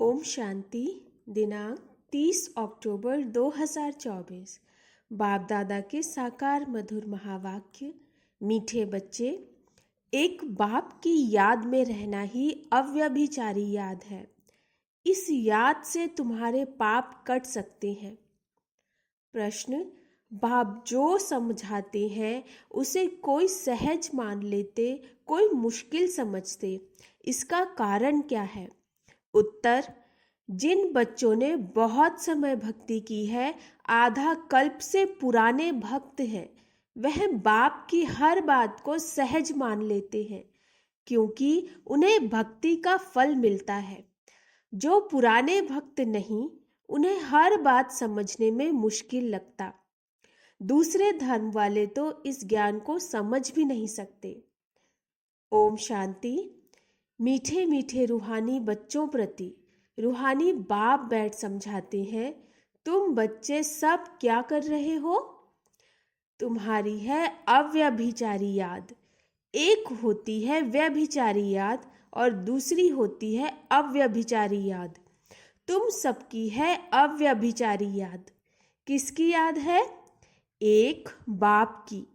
ओम शांति। दिनांक 30 अक्टूबर 2024। बाप दादा के साकार मधुर महावाक्य। मीठे बच्चे, एक बाप की याद में रहना ही अव्यभिचारी याद है। इस याद से तुम्हारे पाप कट सकते हैं। प्रश्न: बाप जो समझाते हैं उसे कोई सहज मान लेते, कोई मुश्किल समझते। इसका कारण क्या है? उत्तर: जिन बच्चों ने बहुत समय भक्ति की है, आधा कल्प से पुराने भक्त हैं, वह बाप की हर बात को सहज मान लेते हैं, क्योंकि उन्हें भक्ति का फल मिलता है। जो पुराने भक्त नहीं, उन्हें हर बात समझने में मुश्किल लगता। दूसरे धर्म वाले तो इस ज्ञान को समझ भी नहीं सकते। ओम शांति। मीठे मीठे रूहानी बच्चों प्रति रूहानी बाप बैठ समझाते हैं, तुम बच्चे सब क्या कर रहे हो? तुम्हारी है अव्यभिचारी याद। एक होती है व्यभिचारी याद और दूसरी होती है अव्यभिचारी याद। तुम सबकी है अव्यभिचारी याद। किसकी याद है? एक बाप की।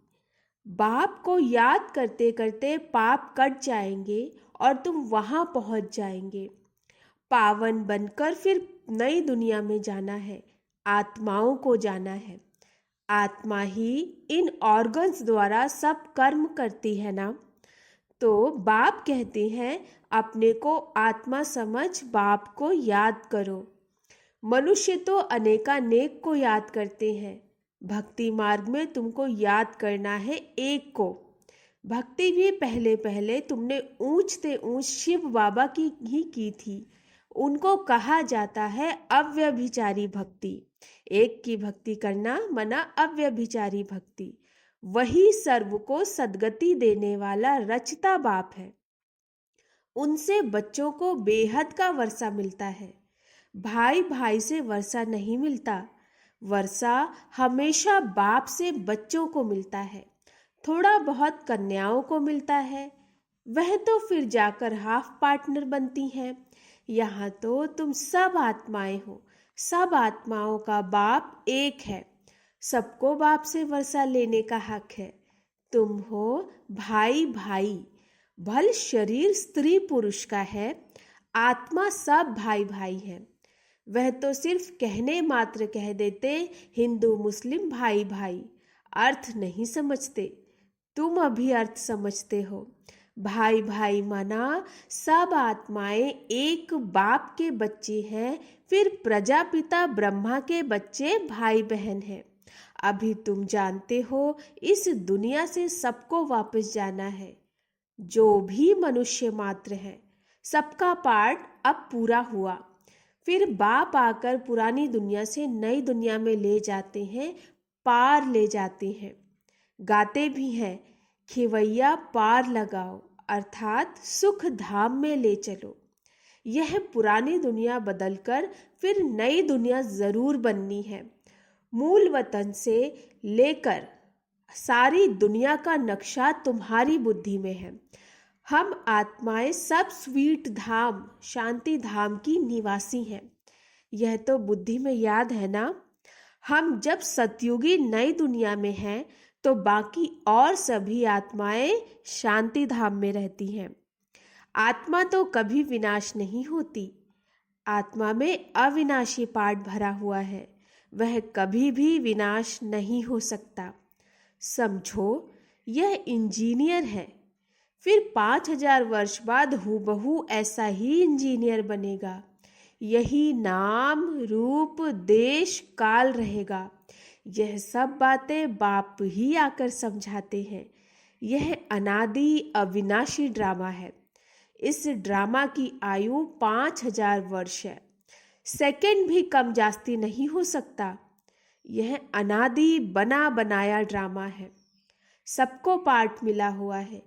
बाप को याद करते करते पाप कट जाएंगे और तुम वहां पहुंच जाएंगे। पावन बनकर फिर नई दुनिया में जाना है, आत्माओं को जाना है। आत्मा ही इन ऑर्गन्स द्वारा सब कर्म करती है ना। तो बाप कहते हैं, अपने को आत्मा समझ बाप को याद करो। मनुष्य तो अनेकानेक को याद करते हैं। भक्ति मार्ग में तुमको याद करना है एक को। भक्ति भी पहले पहले तुमने ऊंचते ऊंच शिव बाबा की ही की थी। उनको कहा जाता है अव्यभिचारी भक्ति। एक की भक्ति करना मना अव्यभिचारी भक्ति। वही सर्व को सद्गति देने वाला रचता बाप है। उनसे बच्चों को बेहद का वर्षा मिलता है। भाई भाई से वर्षा नहीं मिलता। वर्षा हमेशा बाप से बच्चों को मिलता है। थोड़ा बहुत कन्याओं को मिलता है, वह तो फिर जाकर हाफ पार्टनर बनती हैं। यहाँ तो तुम सब आत्माएं हो। सब आत्माओं का बाप एक है। सबको बाप से वर्षा लेने का हक है। तुम हो भाई भाई। भल शरीर स्त्री पुरुष का है, आत्मा सब भाई भाई है। वह तो सिर्फ कहने मात्र कह देते हिंदू मुस्लिम भाई भाई, अर्थ नहीं समझते। तुम अभी अर्थ समझते हो। भाई भाई माना सब आत्माएं एक बाप के बच्चे हैं, फिर प्रजापिता ब्रह्मा के बच्चे भाई बहन हैं। अभी तुम जानते हो इस दुनिया से सबको वापस जाना है। जो भी मनुष्य मात्र है, सबका पार्ट अब पूरा हुआ। फिर बाप आकर पुरानी दुनिया से नई दुनिया में ले जाते हैं, पार ले जाते हैं। गाते भी हैं, खिवैया पार लगाओ, अर्थात सुख धाम में ले चलो। यह पुरानी दुनिया बदलकर फिर नई दुनिया जरूर बननी है। मूल वतन से लेकर सारी दुनिया का नक्शा तुम्हारी बुद्धि में है। हम आत्माएं सब स्वीट धाम, शांति धाम की निवासी हैं। यह तो बुद्धि में याद है ना। हम जब सतयुगी नई दुनिया में हैं, तो बाकी और सभी आत्माएं शांति धाम में रहती हैं। आत्मा तो कभी विनाश नहीं होती। आत्मा में अविनाशी पार्ट भरा हुआ है, वह कभी भी विनाश नहीं हो सकता। समझो, यह इंजीनियर है, फिर 5000 वर्ष बाद हूबहू ऐसा ही इंजीनियर बनेगा। यही नाम रूप देश काल रहेगा। यह सब बातें बाप ही आकर समझाते हैं। यह अनादि अविनाशी ड्रामा है। इस ड्रामा की आयु 5000 वर्ष है। सेकंड भी कम जास्ती नहीं हो सकता। यह अनादि बना बनाया ड्रामा है। सबको पार्ट मिला हुआ है।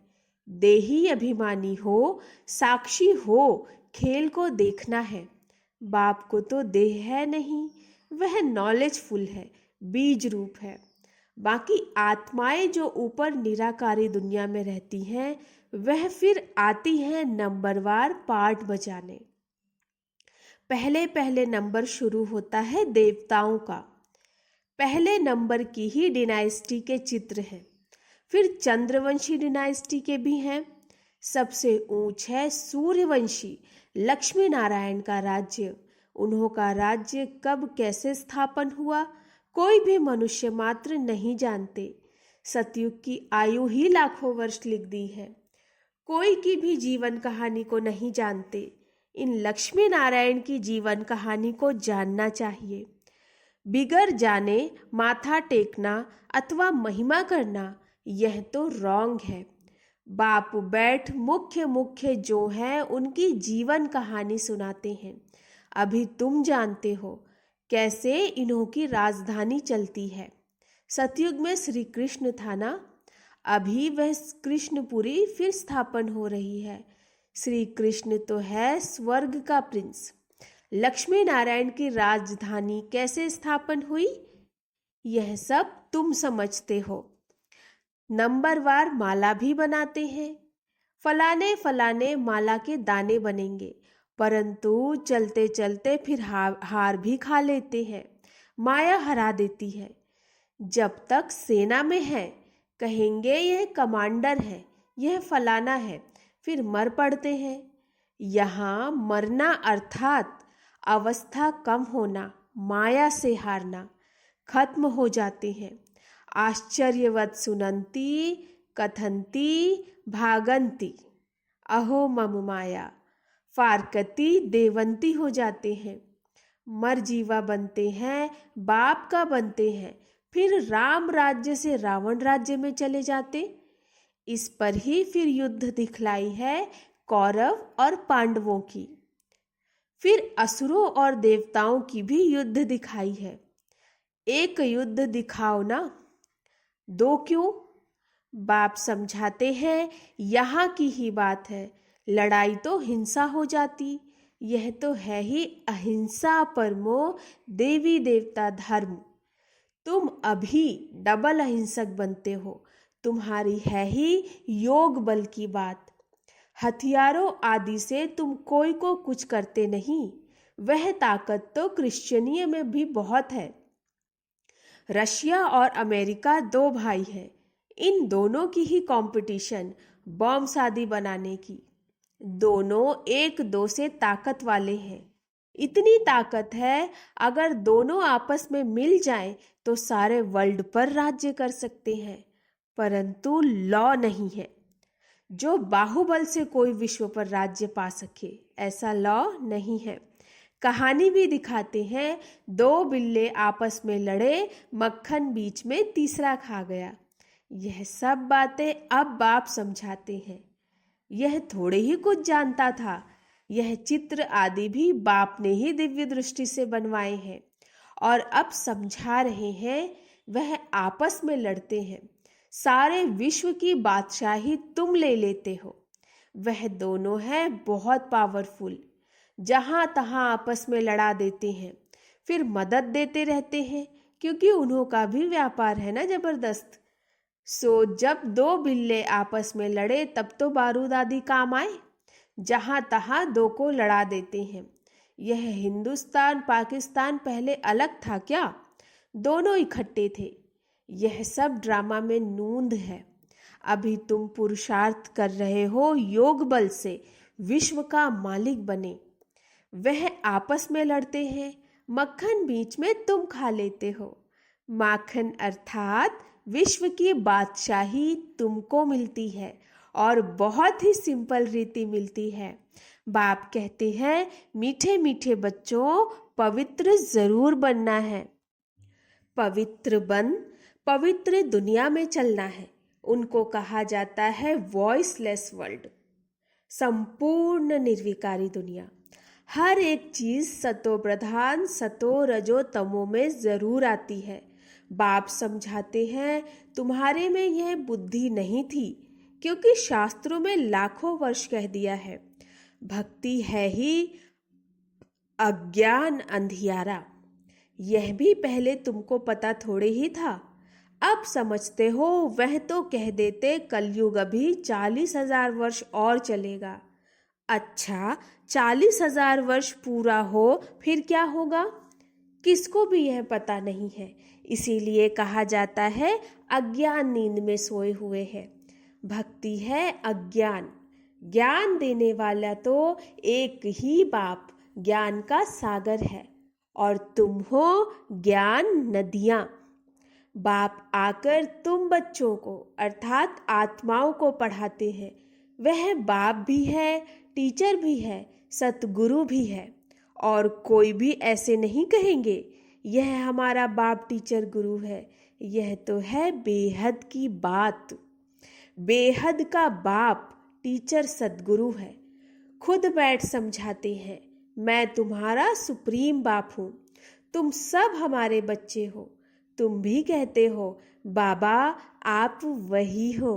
देही अभिमानी हो, साक्षी हो, खेल को देखना है। बाप को तो देह है नहीं, वह नॉलेजफुल है, बीज रूप है। बाकी आत्माएं जो ऊपर निराकारी दुनिया में रहती हैं, वह फिर आती हैं नंबरवार पार्ट बजाने। पहले पहले नंबर शुरू होता है देवताओं का। पहले नंबर की ही डिनाइस्टी के चित्र हैं। फिर चंद्रवंशी डिनाइस्टी के भी हैं। सबसे ऊंच है सूर्यवंशी लक्ष्मी नारायण का राज्य। उन्हों का राज्य कब कैसे स्थापन हुआ कोई भी मनुष्य मात्र नहीं जानते। सतयुग की आयु ही लाखों वर्ष लिख दी है। कोई की भी जीवन कहानी को नहीं जानते। इन लक्ष्मी नारायण की जीवन कहानी को जानना चाहिए। बिगर जाने माथा टेकना अथवा महिमा करना यह तो रॉन्ग है। बाप बैठ मुख्य मुख्य जो हैं उनकी जीवन कहानी सुनाते हैं। अभी तुम जानते हो कैसे इन्हों की राजधानी चलती है। सतयुग में श्री कृष्ण था ना, अभी वह कृष्णपुरी फिर स्थापन हो रही है। श्री कृष्ण तो है स्वर्ग का प्रिंस। लक्ष्मी नारायण की राजधानी कैसे स्थापन हुई यह सब तुम समझते हो। नंबरवार माला भी बनाते हैं। फलाने फलाने माला के दाने बनेंगे, परंतु चलते चलते फिर हार भी खा लेते हैं। माया हरा देती है। जब तक सेना में है कहेंगे यह कमांडर है, यह फलाना है, फिर मर पड़ते हैं। यहाँ मरना अर्थात अवस्था कम होना, माया से हारना, खत्म हो जाते हैं। आश्चर्यवत सुनंती कथंती भागंती अहो मम माया फारकती देवंती हो जाते हैं। मर जीवा बनते हैं, बाप का बनते हैं, फिर राम राज्य से रावण राज्य में चले जाते। इस पर ही फिर युद्ध दिखलाई है कौरव और पांडवों की। फिर असुरों और देवताओं की भी युद्ध दिखाई है। एक युद्ध दिखाओ ना, दो क्यों? बाप समझाते हैं यहाँ की ही बात है। लड़ाई तो हिंसा हो जाती, यह तो है ही अहिंसा परमो देवी देवता धर्म। तुम अभी डबल अहिंसक बनते हो। तुम्हारी है ही योग बल की बात। हथियारों आदि से तुम कोई को कुछ करते नहीं। वह ताकत तो क्रिश्चियनियत में भी बहुत है। रशिया और अमेरिका दो भाई हैं। इन दोनों की ही कंपटीशन बॉम्ब शादी बनाने की। दोनों एक दो से ताकत वाले हैं। इतनी ताकत है अगर दोनों आपस में मिल जाएं तो सारे वर्ल्ड पर राज्य कर सकते हैं, परंतु लॉ नहीं है जो बाहुबल से कोई विश्व पर राज्य पा सके। ऐसा लॉ नहीं है। कहानी भी दिखाते हैं, दो बिल्ले आपस में लड़े, मक्खन बीच में तीसरा खा गया। यह सब बातें अब बाप समझाते हैं। यह थोड़े ही कुछ जानता था। यह चित्र आदि भी बाप ने ही दिव्य दृष्टि से बनवाए हैं और अब समझा रहे हैं। वह आपस में लड़ते हैं, सारे विश्व की बादशाही तुम ले लेते हो। वह दोनों है बहुत पावरफुल, जहां तहां आपस में लड़ा देते हैं, फिर मदद देते रहते हैं क्योंकि उन्हों का भी व्यापार है ना जबरदस्त। सो जब दो बिल्ले आपस में लड़े तब तो बारूद आदि काम आए। जहां तहां दो को लड़ा देते हैं। यह हिंदुस्तान पाकिस्तान पहले अलग था क्या? दोनों इकट्ठे थे। यह सब ड्रामा में नूंद है। अभी तुम पुरुषार्थ कर रहे हो योग बल से विश्व का मालिक बने। वह आपस में लड़ते हैं, मक्खन बीच में तुम खा लेते हो। माखन अर्थात विश्व की बादशाही तुमको मिलती है और बहुत ही सिंपल रीति मिलती है। बाप कहते हैं मीठे मीठे बच्चों पवित्र जरूर बनना है। पवित्र बन पवित्र दुनिया में चलना है। उनको कहा जाता है वॉइसलेस वर्ल्ड, संपूर्ण निर्विकारी दुनिया। हर एक चीज सतो प्रधान सतो रजो तमो में जरूर आती है। बाप समझाते हैं तुम्हारे में यह बुद्धि नहीं थी क्योंकि शास्त्रों में लाखों वर्ष कह दिया है। भक्ति है ही अज्ञान अंधियारा। यह भी पहले तुमको पता थोड़े ही था। अब समझते हो। वह तो कह देते कलयुग अभी 40,000 वर्ष और चलेगा। अच्छा, 40,000 वर्ष पूरा हो फिर क्या होगा? किसको भी यह पता नहीं है। इसीलिए कहा जाता है अज्ञान नींद में सोए हुए हैं। भक्ति है अज्ञान। ज्ञान देने वाला तो एक ही बाप ज्ञान का सागर है और तुम हो ज्ञान नदियाँ। बाप आकर तुम बच्चों को अर्थात आत्माओं को पढ़ाते हैं। वह बाप भी है, टीचर भी है, सतगुरु भी है। और कोई भी ऐसे नहीं कहेंगे यह हमारा बाप टीचर गुरु है। यह तो है बेहद की बात। बेहद का बाप टीचर सतगुरु है। खुद बैठ समझाते हैं, मैं तुम्हारा सुप्रीम बाप हूँ। तुम सब हमारे बच्चे हो। तुम भी कहते हो बाबा आप वही हो।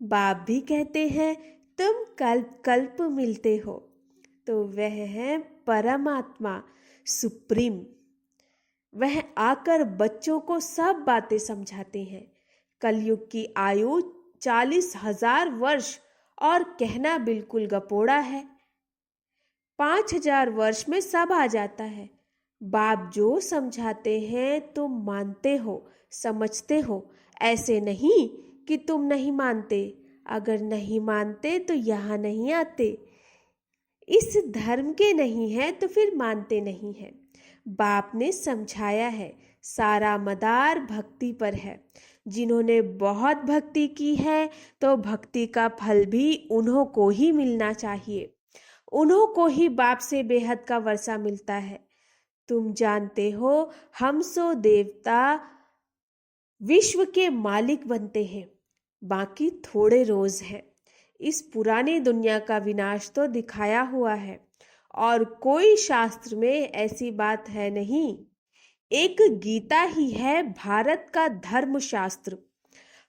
बाप भी कहते हैं तुम कल्प कल्प मिलते हो। तो वह है परमात्मा सुप्रीम। वह आकर बच्चों को सब बातें समझाते हैं। कलयुग की आयु 40,000 वर्ष और कहना बिल्कुल गपोड़ा है। 5,000 वर्ष में सब आ जाता है। बाप जो समझाते हैं तुम मानते हो, समझते हो। ऐसे नहीं कि तुम नहीं मानते। अगर नहीं मानते तो यहाँ नहीं आते। इस धर्म के नहीं है तो फिर मानते नहीं है। बाप ने समझाया है सारा मदार भक्ति पर है। जिन्होंने बहुत भक्ति की है तो भक्ति का फल भी उन्हों को ही मिलना चाहिए। उन्हों को ही बाप से बेहद का वर्षा मिलता है। तुम जानते हो हम सो देवता विश्व के मालिक बनते हैं, बाकी थोड़े रोज हैं। इस पुरानी दुनिया का विनाश तो दिखाया हुआ है और कोई शास्त्र में ऐसी बात है नहीं। एक गीता ही है भारत का धर्म शास्त्र।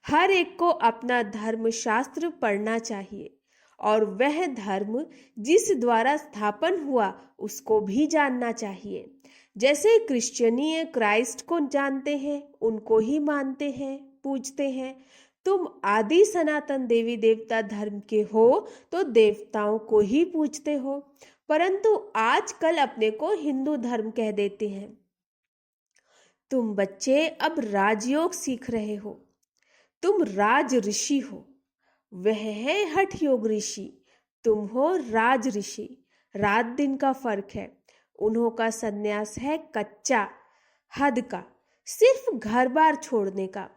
हर एक को अपना धर्म शास्त्र पढ़ना चाहिए और वह धर्म जिस द्वारा स्थापन हुआ उसको भी जानना चाहिए। जैसे क्रिश्चियनी क्राइस्ट को जानते हैं, उनको ही मानते हैं, पूजते हैं। तुम आदि सनातन देवी देवता धर्म के हो तो देवताओं को ही पूजते हो, परंतु आजकल अपने को हिंदू धर्म कह देते हैं। तुम बच्चे अब राजयोग सीख रहे हो। तुम राज ऋषि हो। वह है हठ योग ऋषि। तुम हो राज ऋषि। रात दिन का फर्क है। उन्हों का सन्यास है कच्चा, हद का, सिर्फ घर बार छोड़ने का।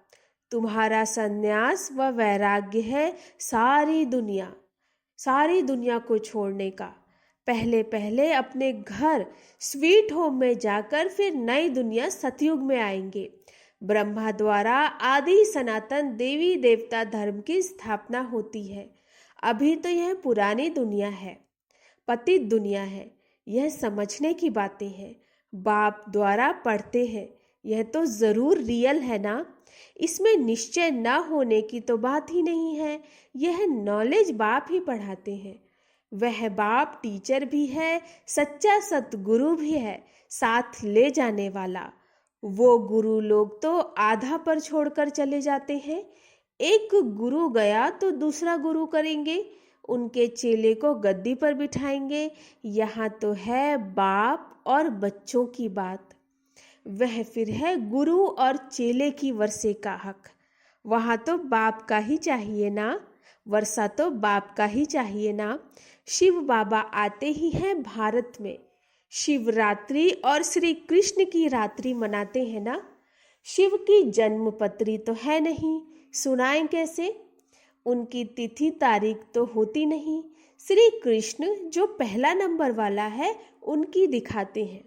तुम्हारा सन्यास व वैराग्य है सारी दुनिया को छोड़ने का। पहले पहले अपने घर स्वीट होम में जाकर फिर नई दुनिया सतयुग में आएंगे। ब्रह्मा द्वारा आदि सनातन देवी देवता धर्म की स्थापना होती है। अभी तो यह पुरानी दुनिया है, पतित दुनिया है। यह समझने की बातें हैं। बाप द्वारा पढ़ते हैं, यह तो जरूर रियल है ना। इसमें निश्चय न होने की तो बात ही नहीं है। यह नॉलेज बाप ही पढ़ाते हैं। वह बाप टीचर भी है, सच्चा सतगुरु भी है, साथ ले जाने वाला। वो गुरु लोग तो आधा पर छोड़कर चले जाते हैं। एक गुरु गया तो दूसरा गुरु करेंगे, उनके चेले को गद्दी पर बिठाएंगे। यहाँ तो है बाप और बच्चों की बात। वह फिर है गुरु और चेले की वर्षे का हक। वहाँ तो बाप का ही चाहिए ना, वर्षा तो बाप का ही चाहिए ना। शिव बाबा आते ही हैं भारत में। शिवरात्रि और श्री कृष्ण की रात्रि मनाते हैं ना। शिव की जन्मपत्री तो है नहीं, सुनाएं कैसे? उनकी तिथि तारीख तो होती नहीं। श्री कृष्ण जो पहला नंबर वाला है उनकी दिखाते हैं।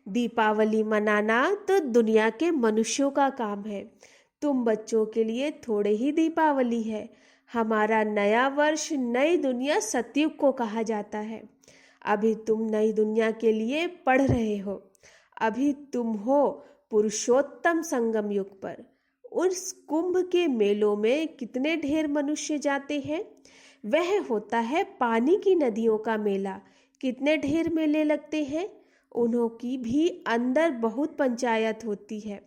दीपावली मनाना तो दुनिया के मनुष्यों का काम है। तुम बच्चों के लिए थोड़े ही दीपावली है। हमारा नया वर्ष नई दुनिया सतयुग को कहा जाता है। अभी तुम नई दुनिया के लिए पढ़ रहे हो। अभी तुम हो पुरुषोत्तम संगम युग पर। उस कुंभ के मेलों में कितने ढेर मनुष्य जाते हैं। वह होता है पानी की नदियों का मेला। कितने ढेर मेले लगते हैं। उन्हों की भी अंदर बहुत पंचायत होती है।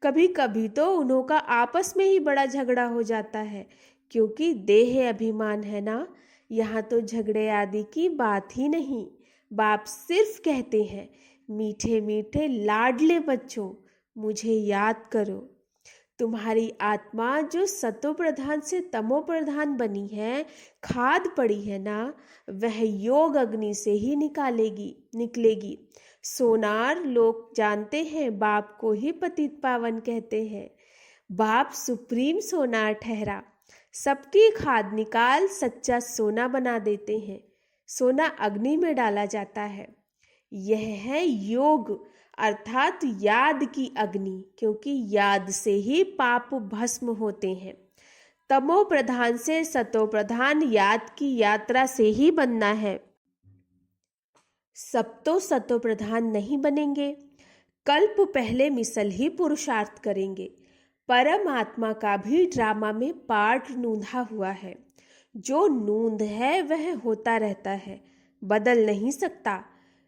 कभी कभी तो उन्हों का आपस में ही बड़ा झगड़ा हो जाता है, क्योंकि देह अभिमान है ना। यहाँ तो झगड़े आदि की बात ही नहीं। बाप सिर्फ कहते हैं, मीठे मीठे लाडले बच्चों, मुझे याद करो। तुम्हारी आत्मा जो सतो प्रधान से तमो प्रधान बनी है, खाद पड़ी है ना, वह योग अग्नि से ही निकलेगी। सोनार लोग जानते हैं, बाप को ही पतित पावन कहते हैं। बाप सुप्रीम सोनार ठहरा, सबकी खाद निकाल सच्चा सोना बना देते हैं। सोना अग्नि में डाला जाता है। यह है योग अर्थात याद की अग्नि, क्योंकि याद से ही पाप भस्म होते हैं। तमो प्रधान से सतो प्रधान याद की यात्रा से ही बनना है। सब तो सतो प्रधान नहीं बनेंगे, कल्प पहले मिसल ही पुरुषार्थ करेंगे। परमात्मा का भी ड्रामा में पार्ट नूंधा हुआ है। जो नूंद है वह होता रहता है, बदल नहीं सकता।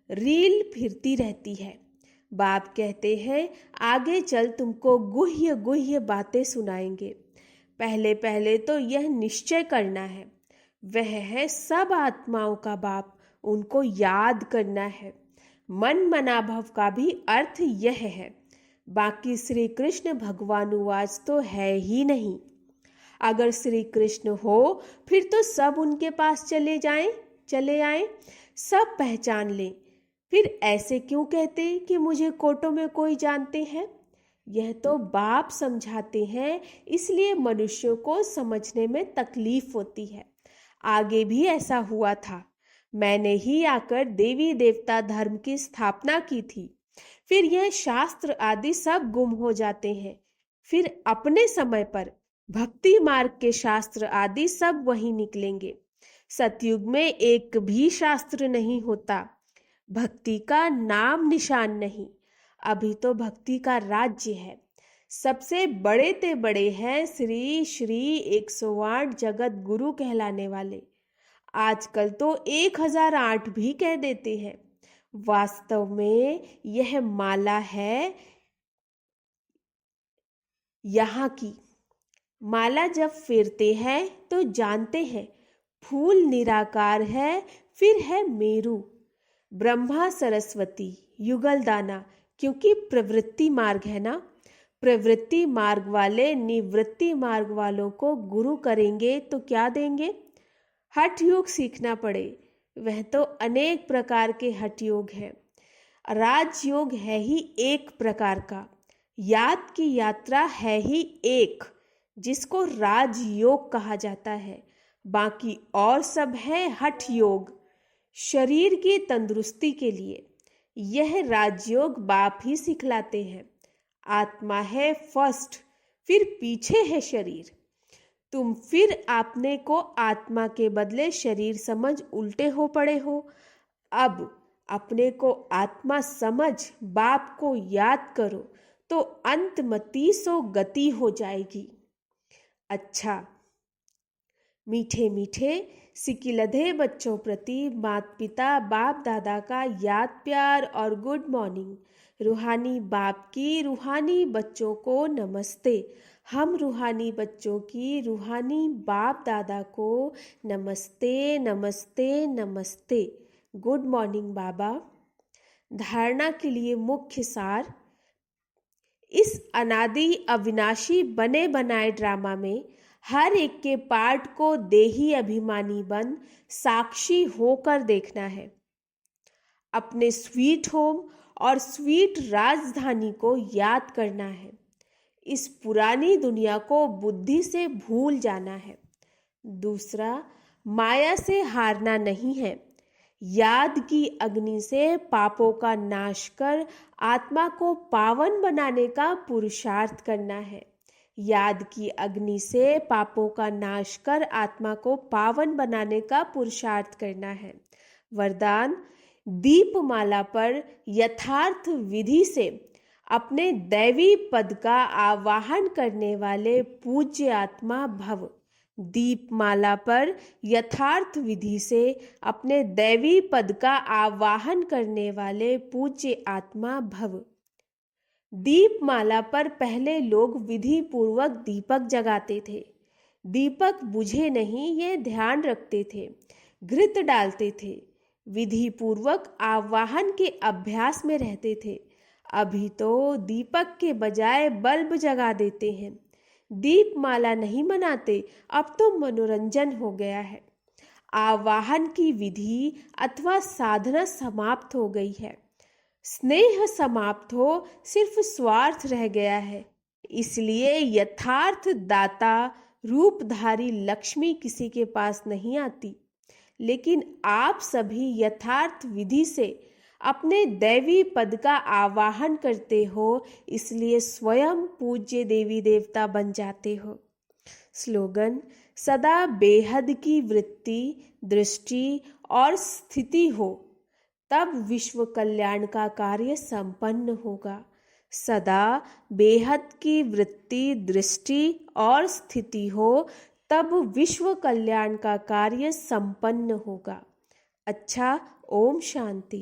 रील फिरती रहती है। बाप कहते हैं, आगे चल तुमको गुह्य गुह्य बातें सुनाएंगे। पहले पहले तो यह निश्चय करना है, वह है सब आत्माओं का बाप, उनको याद करना है। मन मनाभव का भी अर्थ यह है। बाकी श्री कृष्ण भगवानुवाच तो है ही नहीं। अगर श्री कृष्ण हो फिर तो सब उनके पास चले आए, सब पहचान लें। फिर ऐसे क्यों कहते कि मुझे कोटों में कोई जानते हैं? यह तो बाप समझाते हैं, इसलिए मनुष्यों को समझने में तकलीफ होती है। आगे भी ऐसा हुआ था। मैंने ही आकर देवी देवता धर्म की स्थापना की थी। फिर यह शास्त्र आदि सब गुम हो जाते हैं। फिर अपने समय पर भक्ति मार्ग के शास्त्र आदि सब वही निकलेंगे। सतयुग में एक भी शास्त्र नहीं होता, भक्ति का नाम निशान नहीं। अभी तो भक्ति का राज्य है। सबसे बड़े ते बड़े हैं श्री श्री 108 जगत गुरु कहलाने वाले। आजकल तो 1008 भी कह देते हैं। वास्तव में यह माला है यहाँ की। माला जब फेरते हैं तो जानते हैं फूल निराकार है, फिर है मेरू, ब्रह्मा सरस्वती, युगल दाना, क्योंकि प्रवृत्ति मार्ग है ना। प्रवृत्ति मार्ग वाले निवृत्ति मार्ग वालों को गुरु करेंगे तो क्या देंगे? हठ योग सीखना पड़े। वह तो अनेक प्रकार के हठ योग हैं। राजयोग है ही एक प्रकार का। याद की यात्रा है ही एक, जिसको राजयोग कहा जाता है। बाकी और सब है हठ योग, शरीर की तंदुरुस्ती के लिए। यह राजयोग बाप ही सिखलाते हैं। आत्मा है फर्स्ट, फिर पीछे है शरीर। तुम फिर आपने को आत्मा के बदले शरीर समझ उल्टे हो पड़े हो। अब अपने को आत्मा समझ बाप को याद करो तो अंतमति सो गति हो जाएगी। अच्छा, मीठे मीठे सिकिलधे बच्चों प्रति माता पिता बाप दादा का याद प्यार और गुड मॉर्निंग। रूहानी बाप की रूहानी बच्चों को नमस्ते। हम रूहानी बच्चों की रूहानी बाप दादा को नमस्ते नमस्ते नमस्ते। गुड मॉर्निंग बाबा। धारणा के लिए मुख्य सार। इस अनादि अविनाशी बने बनाए ड्रामा में हर एक के पार्ट को देही अभिमानी बन साक्षी होकर देखना है। अपने स्वीट होम और स्वीट राजधानी को याद करना है। इस पुरानी दुनिया को बुद्धि से भूल जाना है। दूसरा, माया से हारना नहीं है। याद की अग्नि से पापों का नाश कर आत्मा को पावन बनाने का पुरुषार्थ करना है। याद की अग्नि से पापों का नाश कर आत्मा को पावन बनाने का पुरुषार्थ करना है। वरदान, दीपमाला पर यथार्थ विधि से अपने दैवी पद का आवाहन करने वाले पूज्य आत्मा भव। दीपमाला पर यथार्थ विधि से अपने दैवी पद का आवाहन करने वाले पूज्य आत्मा भव। दीपमाला पर पहले लोग विधि पूर्वक दीपक जगाते थे। दीपक बुझे नहीं ये ध्यान रखते थे, घृत डालते थे, विधि पूर्वक आवाहन के अभ्यास में रहते थे। अभी तो दीपक के बजाय बल्ब जगा देते हैं, दीपमाला नहीं मनाते, अब तो मनोरंजन हो गया है। आवाहन की विधि अथवा साधना समाप्त हो गई है, स्नेह समाप्त हो सिर्फ स्वार्थ रह गया है। इसलिए यथार्थ दाता रूपधारी लक्ष्मी किसी के पास नहीं आती, लेकिन आप सभी यथार्थ विधि से अपने दैवी पद का आवाहन करते हो, इसलिए स्वयं पूज्य देवी देवता बन जाते हो। स्लोगन: सदा बेहद की वृत्ति, दृष्टि और स्थिति हो, तब विश्व कल्याण का कार्य संपन्न होगा। सदा बेहद की वृत्ति, दृष्टि और स्थिति हो, तब विश्व कल्याण का कार्य संपन्न होगा। अच्छा, ओम शांति।